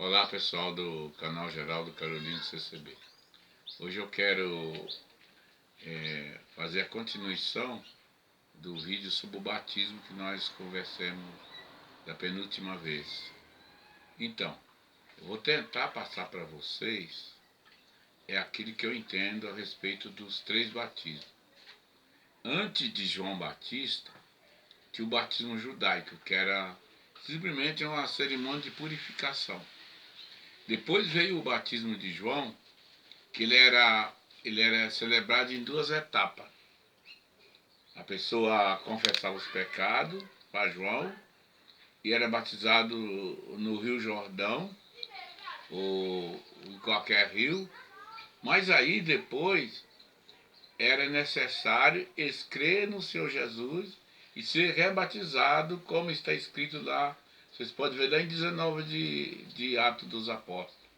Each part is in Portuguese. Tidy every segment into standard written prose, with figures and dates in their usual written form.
Olá pessoal do canal Geraldo Carolino CCB. Hoje eu quero fazer a continuação do vídeo sobre o batismo que nós conversamos da penúltima vez. Então, eu vou tentar passar para vocês aquilo que eu entendo a respeito dos 3 batismos. Antes de João Batista, tinha o batismo judaico, que era simplesmente uma cerimônia de purificação. Depois veio o batismo de João, que ele era celebrado em 2 etapas. A pessoa confessava os pecados para João e era batizado no Rio Jordão ou em qualquer rio. Mas aí depois era necessário crer no Senhor Jesus e ser rebatizado, como está escrito lá. Vocês podem ver lá em 19 de Atos dos Apóstolos.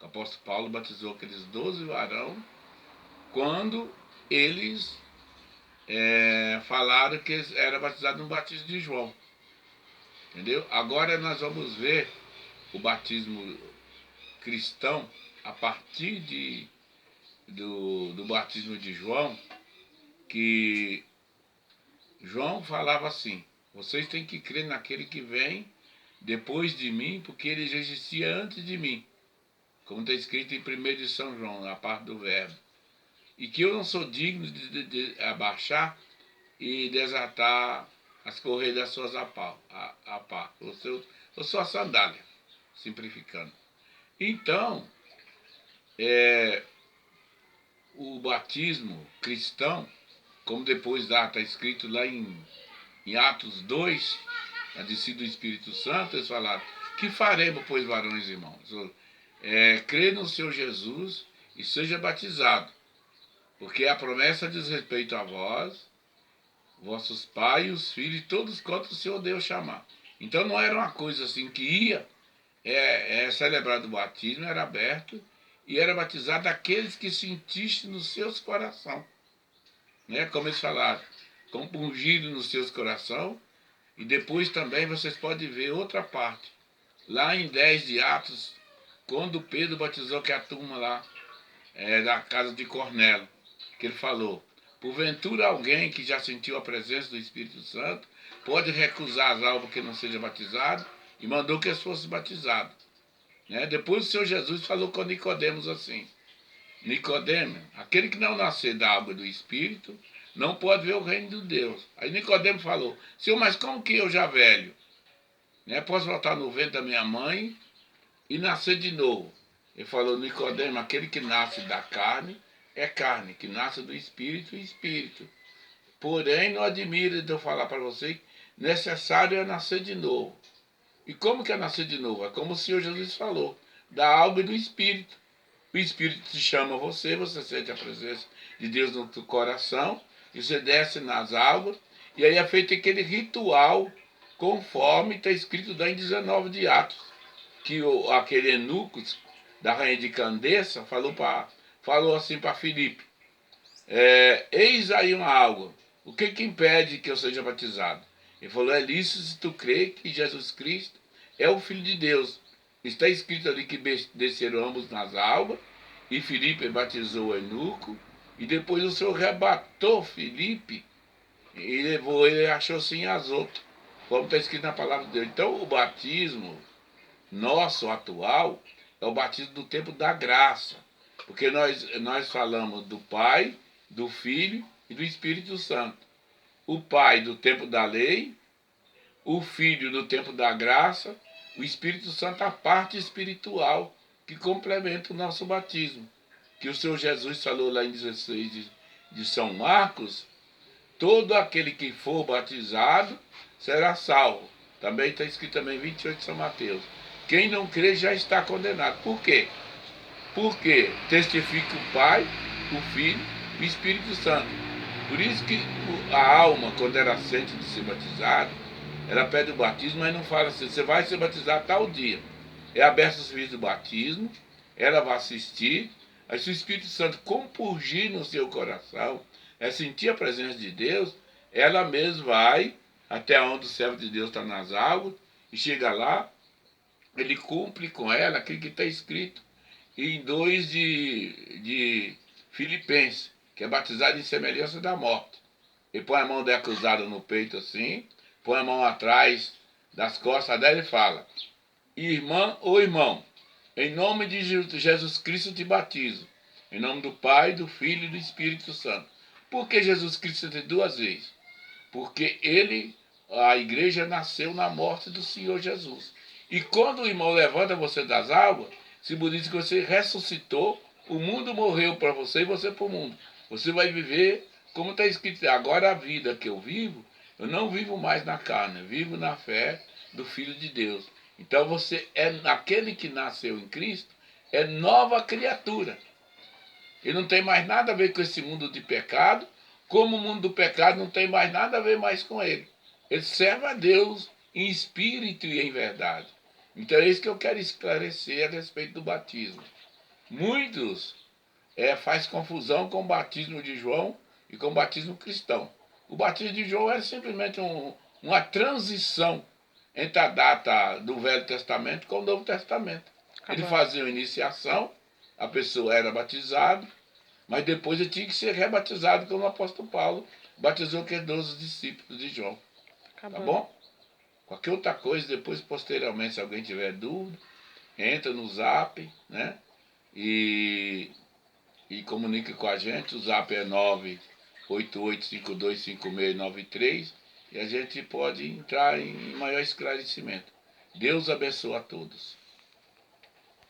O apóstolo Paulo batizou aqueles 12 varões quando eles falaram que era batizado no batismo de João. Entendeu? Agora nós vamos ver o batismo cristão a partir do batismo de João, que João falava assim: vocês têm que crer naquele que vem depois de mim, porque ele já existia antes de mim. Como está escrito em 1 de São João, na parte do verbo. E que eu não sou digno de abaixar e desatar as correias das suas pá. Eu sou a sandália, simplificando. Então, o batismo cristão, como depois está escrito lá em Atos 2, a descida do Espírito Santo, eles falaram: que faremos, pois, varões e irmãos? Crê no Senhor Jesus e seja batizado, porque a promessa diz respeito a vós, vossos pais, os filhos, todos quantos o Senhor Deus chamar. Então não era uma coisa assim que ia celebrado o batismo, era aberto e era batizado aqueles que sentissem nos seus corações. Né? Como eles falaram, compungido nos seus corações. E depois também vocês podem ver outra parte. Lá em 10 de Atos, quando Pedro batizou que a turma lá da casa de Cornélio, que ele falou: porventura alguém que já sentiu a presença do Espírito Santo pode recusar as almas que não seja batizado, e mandou que eles fossem batizados. Né? Depois o Senhor Jesus falou com Nicodemos assim: Nicodemos, aquele que não nascer da água e do Espírito não pode ver o reino de Deus. Aí Nicodemos falou: Senhor, mas como que eu já velho? Né? Posso voltar no ventre da minha mãe e nascer de novo? Ele falou: Nicodemos, aquele que nasce da carne é carne, que nasce do Espírito é Espírito. Porém, não admire de eu falar para você, necessário é nascer de novo. E como que é nascer de novo? É como o Senhor Jesus falou: da água e do Espírito. O Espírito te chama você sente a presença de Deus no teu coração, e você desce nas águas, e aí é feito aquele ritual, conforme está escrito lá em 19 de Atos, que aquele eunuco da rainha de Candeça falou assim para Filipe: eis aí uma água, o que impede que eu seja batizado? Ele falou: é lícito se tu crê que Jesus Cristo é o Filho de Deus. Está escrito ali que desceram ambos nas águas, e Filipe batizou o eunuco, e depois o Senhor rebatou Filipe, e levou ele, achou sim as outras, como está escrito na palavra de Deus. Então o batismo nosso atual é o batismo do tempo da graça, porque nós falamos do Pai, do Filho e do Espírito Santo. O Pai do tempo da lei, o Filho do tempo da graça, o Espírito Santo a parte espiritual que complementa o nosso batismo. Que o Senhor Jesus falou lá em 16 de São Marcos: todo aquele que for batizado será salvo. Também está escrito também em 28 de São Mateus: quem não crê já está condenado. Por quê? Porque testifica o Pai, o Filho e o Espírito Santo. Por isso que a alma, quando ela sente de ser batizada, ela pede o batismo, mas não fala assim: você vai ser batizado tal dia. É aberto o serviço do batismo, ela vai assistir, aí se o Espírito Santo compurgir no seu coração, sentir a presença de Deus, ela mesma vai até onde o servo de Deus está nas águas, e chega lá, ele cumpre com ela aquilo que está escrito em 2 de Filipenses, que é batizado em semelhança da morte. Ele põe a mão da acusada no peito assim, põe a mão atrás das costas dela e fala: Irmã ou irmão, em nome de Jesus Cristo te batizo. Em nome do Pai, do Filho e do Espírito Santo. Por que Jesus Cristo tem 2 vezes? Porque a igreja nasceu na morte do Senhor Jesus. E quando o irmão levanta você das águas, simboliza que você ressuscitou, o mundo morreu para você e você para o mundo. Você vai viver, como está escrito, agora a vida que eu vivo, eu não vivo mais na carne, vivo na fé do Filho de Deus. Então você é aquele que nasceu em Cristo, é nova criatura. Ele não tem mais nada a ver com esse mundo de pecado, como o mundo do pecado não tem mais nada a ver mais com ele. Ele serve a Deus em espírito e em verdade. Então é isso que eu quero esclarecer a respeito do batismo. Muitos faz confusão com o batismo de João e com o batismo cristão. O batismo de João era simplesmente uma transição entre a data do Velho Testamento com o Novo Testamento. Ele fazia uma iniciação, a pessoa era batizada, mas depois ele tinha que ser rebatizado, como o apóstolo Paulo batizou aqueles 12 discípulos de João. Tá bom? Qualquer outra coisa, depois, posteriormente, se alguém tiver dúvida, entra no zap, né? E comunica com a gente. O zap é 988525693 e a gente pode entrar em maior esclarecimento. Deus abençoe a todos.